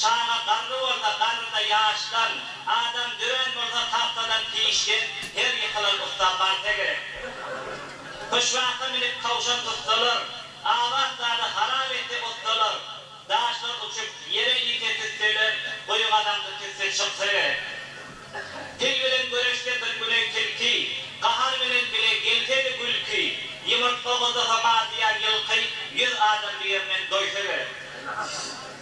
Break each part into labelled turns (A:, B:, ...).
A: Şaha karlı orada, karlıda yağıştan, adam düven orada tahtadan tiyişken, her yıkılan usta barte gerek. Kuşvaka minip tavşan tutulur, ağaçlarda harabette otulur, dağışlar uçup yere yiyecek istiyorlar, koyuk adamda tüsse çıksa gerek. Til bilen güreşte bir güne tilki, kahar bilen bile geltedi gülki, yumurtla oda sama diyen yılkı, 100 adam bir yerden doysa gerek.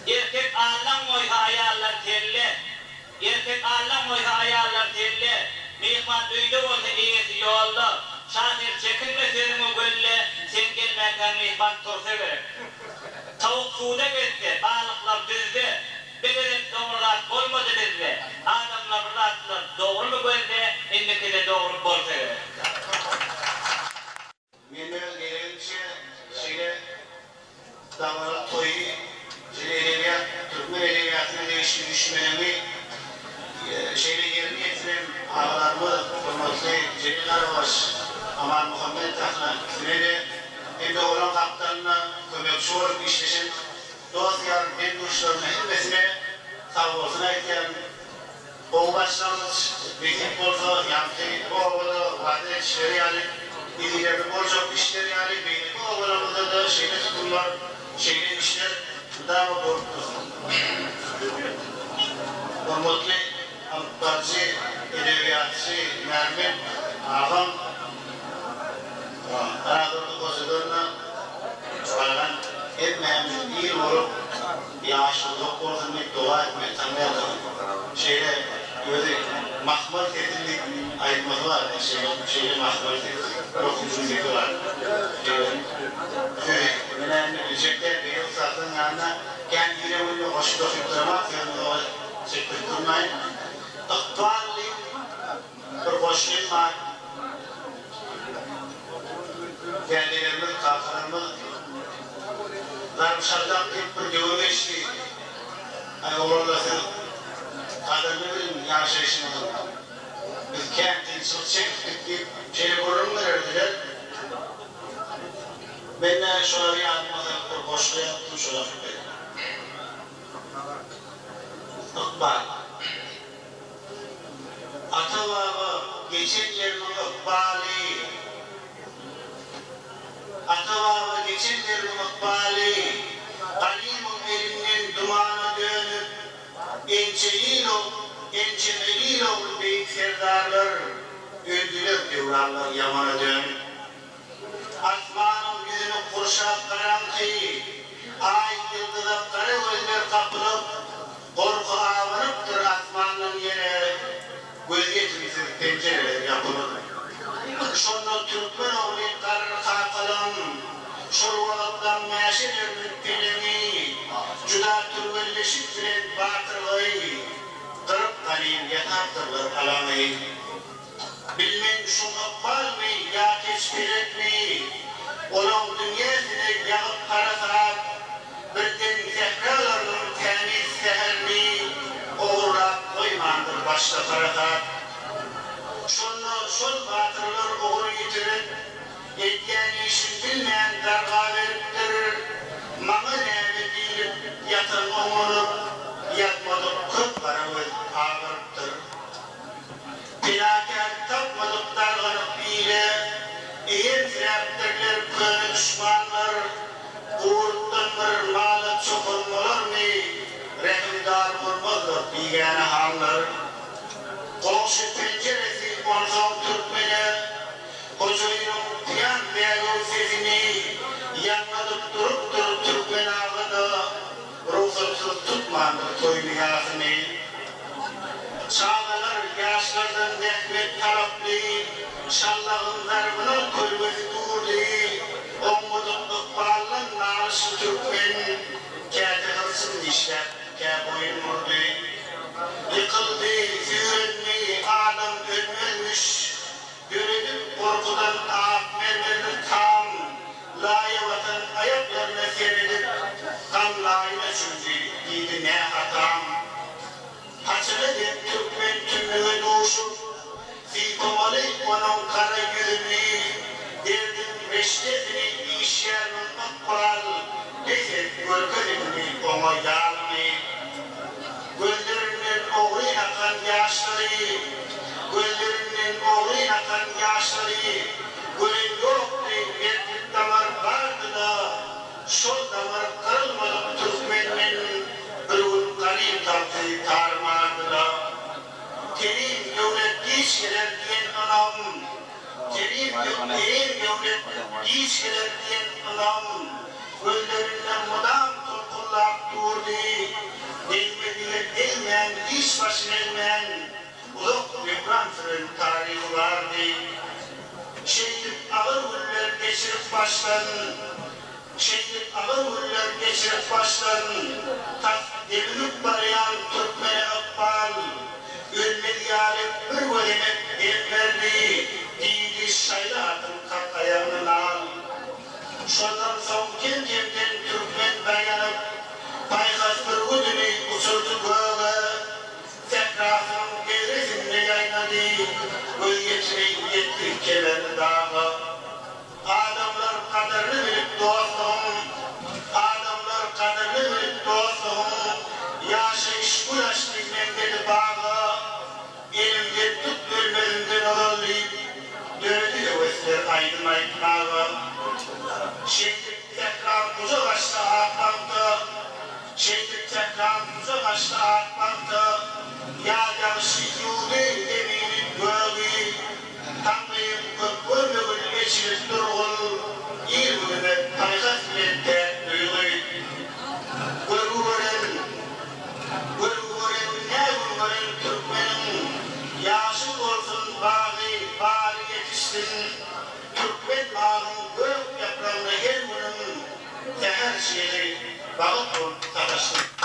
A: Erkek ağlam oyha ayarlar terli, erkek ağlam oyha ayarlar terli, mihman duydu olsa iyisi yollu, şahir çekinme senin o gölle, sen gelmekten mihman tursa gerek. Tavuk suda geçti, balıklar düzde, bilerek doğrular olmadı bizde, adamlar rahatlar doğru mu gördü, indiki de doğru bolsa gerek.
B: Mendel gelince şeyle dağlara toyu, edebiyat, Türkmen edebiyatına değişik düşmenemi şeyle yerini getiren ağalarımı, hürmetli Celil Aravaş, Aman Muhammed Tahna, ikisine de hem de olan kaptanına kömekçi olup işleşen dostlar, hem duruşlarına hepsine sağ olsun ayetlerim. O başlangıç bizim borcu yankı, o oğlu vadet işleri yani, İlgilerini borcu işleri yani, benim oğlanımızda da şeyle tutumlar, şeyle işler, daha borçlusun. Umutlu, Antarcı, edebiyatçı, mermin, ağam, Anadolu Kozu'dan çıkargan etmeyen bir olup yaşlılık borcunu dua etmek, tanıyalım. Şeyle, böyle mahmur edildik ayıtması var, şeyle mahmur edildik, okuculuğu var. Önemli bilecekler, bir yıl saatinin yanına kendi yüreğini hoş dokutturmak, yanına çektirttirmeyin. İkballi bir hoşluğum var. Kendilerimiz, kalkanımız, Darmşar'dan bir düğün geçti. Hani orası kadını bilin yaşayışımızın. Biz kentin sırt çektik deyip şeyle gurur mu verdiler? Ben de şöyle bir yanımıza bir boşluğa yaptım şöyle fikir. İkbal. Atavava geçen yerinin ikbali. Atavava geçen yerinin ikbali. Kalimun elinden dumana dönüp ençemeliyle olup beyit serdarlar öldüler devranlar yamana dönüp. Asmanın yüzünü kurşap karanlığı, ay yıldızı kara gözler kapılıp, korku avınıptır asmanın yere, göz geçmesi pencereler yapılır. Şonda Türkmen oğlun karnı kalkalım, şol vaattan meşelerinin peleni, cüda türvelleşip süren batırlığı, kırıp kalayım yataktırlar alamayı. Bilmem şunu var mı ya teşkiret mi? Onun dünyasını yakıp karasak, birden zehralarının temiz seherini uğurlap koymandır başta karasak. Şol batırlar uğru yitirip, etken işin bilmeyen darga veriptir. Mağı neve deyip yatın umurup, yatmadık kırk paramız ağırıptır. Filakar tapmadık darganıp bile, eğer firaptırlar könü düşmanlar, uğurttanlar malı çokulmalar mı, rehimdar vurmadık bigane hanlar. Komşu penceresi onzal Türkmenler, kocaynın kıyan beğen sesini, yanmadık duruptur Türkmen ağıda, ruhsuzsuz tutmandır toylu yasını. Çağlar yaşlardan nehmet taraflı, şallağın zarbının kölvesi durdu. Omudun ıkbalın narışı Türkmen, kâde hırsın dişler, kâ boyun vurdu. Yıkıldı, yürenmeyi adam ölmezmiş. Görelim korkudan ağap mermerini tam, lâye vatan ayaklarına serilip, kan lâyına çünkü giydi ne hatam. Haçılıdır Türkmen tümlüğü doğuşur, Zilkomalı onun kara yüzünü, derdin reştesini işyanın akbal, lezzet gölgelimini ona yağlamı. yaşları, gözlerinden oğlayan yaşları, gören yok bir damar vardı da, şu damar kırılmadı Türkmenlerin bir un kalim tahtı tarmardı da. Terim devlet diş gelir diyen anam, terim devlet diş gelir diyen anam, gözlerinden mudam torkullak durdu, değmediler değmeyen, diş başına elmeyen, uluk Mevran fırın tarihi vardı. Şehit ağır güller geçirip baştan, şehit ağır güller geçirip baştan, devinip barayan Türkmen'e akbal, ölmedi yarım bir bölüme demlerdi, dini şayla atın kalk ayağının al. Şuradan savunken kemden Türkmen dayanıp, paykas bir güdünü uçurdu göğe, tekrafın devresinde yaynadı, göz geçireyim yettik kemerli dağı. Adamlar kaderli bilip dostum, adamlar kaderli bilip dostum, yaşayış bu yaş bilmem dedi bağı, elimde tut ölmediğimden olalıyım, döndü de göster aydın aydın. Şimdi tekrar uzak açtı atlandı, şimdi tekrar uzak açtı atlandı, ya yanışı yûdü deminin göğü, Tanrıyım görmegül geçirip durgun, iyi günüme paygat bilette duyguy. Görgüren ne görgüren Türkmenin, yaşık olsun bari yetişsin. Türkmen bağının gök yaprağına her günün, her şeyi bağıp ol, taşsın.